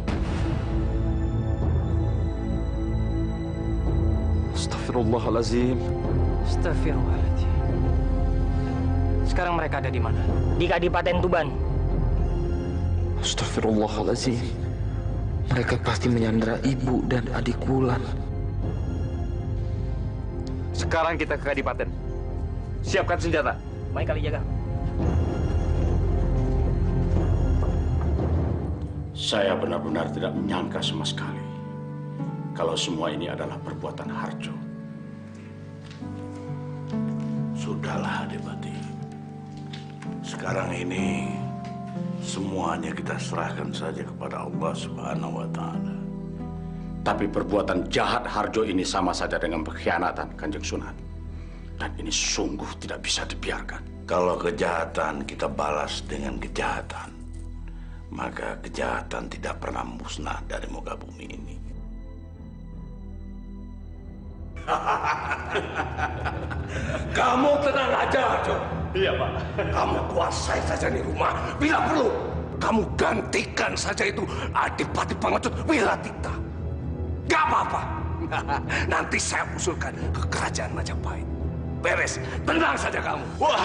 Astagfirullahalazim. Astagfirullahaladzim. Sekarang mereka ada di mana? Di Kadipaten Tuban. Astagfirullahalazim. Mereka pasti menyandera ibu dan adik Wulan. Sekarang kita ke Kadipaten. Siapkan senjata. Baik, Kalijaga. Saya benar-benar tidak menyangka sama sekali kalau semua ini adalah perbuatan Harjo. Sudahlah, Adipati. Sekarang ini semuanya kita serahkan saja kepada Allah Subhanahu wa Ta'ala. Tapi perbuatan jahat Harjo ini sama saja dengan pengkhianatan, Kanjeng Sunan. Dan ini sungguh tidak bisa dibiarkan. Kalau kejahatan kita balas dengan kejahatan, maka kejahatan tidak pernah musnah dari muka bumi ini. Kamu tenang aja, Harjo. Iya, Pak. Kamu kuasai saja nih rumah. Bila perlu, kamu gantikan saja itu Adipati Pangecut Wilatita. Gak apa-apa. Nanti saya usulkan ke kerajaan Majapahit. Beres, tenang saja kamu. Wah,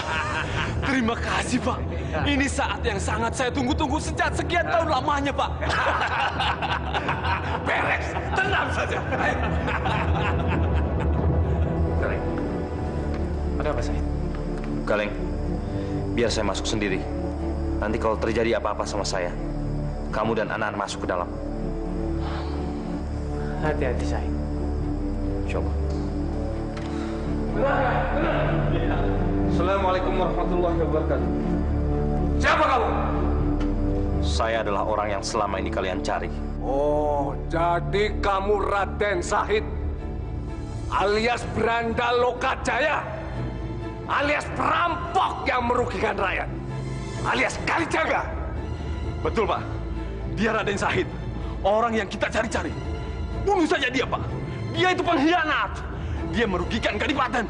terima kasih, Pak. Ini saat yang sangat saya tunggu-tunggu sejak sekian tahun lamanya, Pak. Beres, tenang saja. Galeng. Ada apa, Said? Galeng, biar saya masuk sendiri. Nanti kalau terjadi apa-apa sama saya, kamu dan anak-anak masuk ke dalam. Hati-hati, Said. Coba. Assalamualaikum warahmatullahi wabarakatuh. Siapa kamu? Saya adalah orang yang selama ini kalian cari. Oh, jadi kamu Raden Sahid, alias Branda Lokajaya, alias perampok yang merugikan rakyat, alias Kalijaga. Betul, Pak. Dia Raden Sahid, orang yang kita cari-cari. Bunuh saja dia, Pak. Dia itu pengkhianat. Dia merugikan Kadipaten.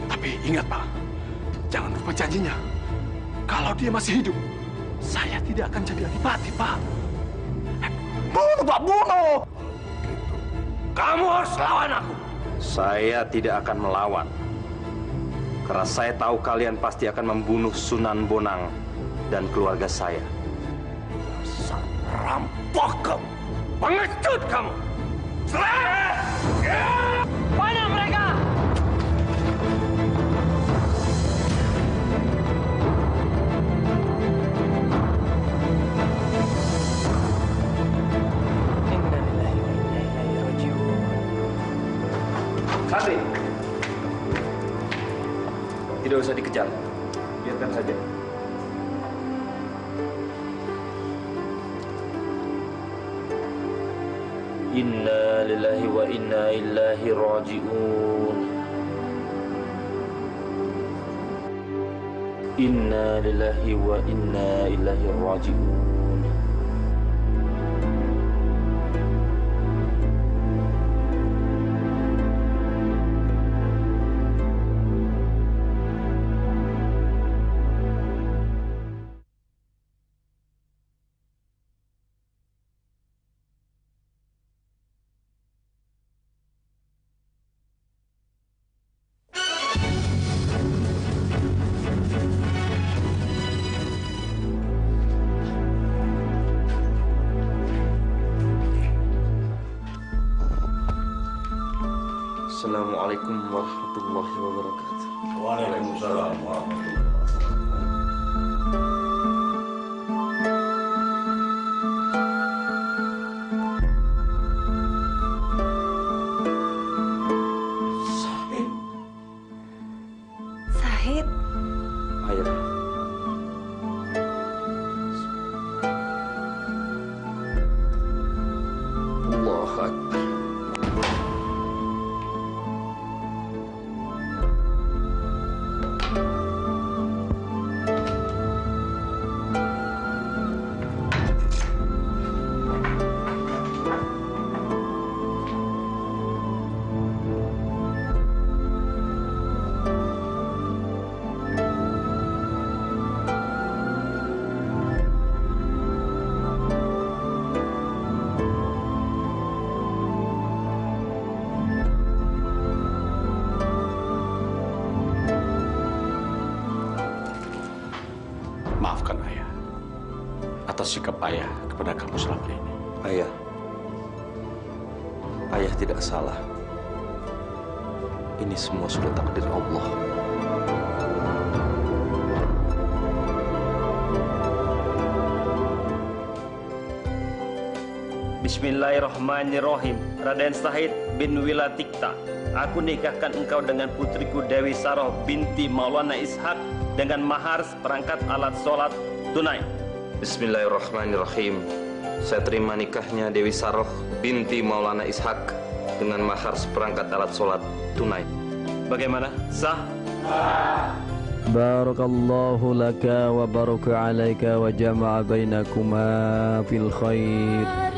Tapi ingat, Pak, jangan lupa janjinya. Kalau dia masih hidup, saya tidak akan jadi adipati, Pak. Bunuh, Pak, bunuh! Kamu harus lawan aku. Saya tidak akan melawan. Karena saya tahu kalian pasti akan membunuh Sunan Bonang dan keluarga saya. Dasar perampok kamu. Pengecut kamu. Mana mereka? Sandi, tidak usah dikejar. Biarkan saja. Inna lillahi wa inna ilaihi raji'un. Inna lillahi wa inna ilaihi raji'un. Assalamualaikum warahmatullahi wabarakatuh. Waalaikumsalam warahmatullahi Sahid. Ayo. Allahu Akbar. Maafkan ayah atas sikap ayah kepada kamu selama ini. Ayah, Ayah tidak salah. Ini semua sudah takdir Allah. Bismillahirrahmanirrahim. Raden Syahid bin Wilatikta, aku nikahkan engkau dengan putriku Dewi Saroh binti Maulana Ishak dengan mahar seperangkat alat sholat tunai. Bismillahirrahmanirrahim. Saya terima nikahnya Dewi Saroh binti Maulana Ishak dengan mahar seperangkat alat sholat tunai. Bagaimana? Sah? Barakallahu laka wa baraka alaika wa jama'a bainakuma fil khair.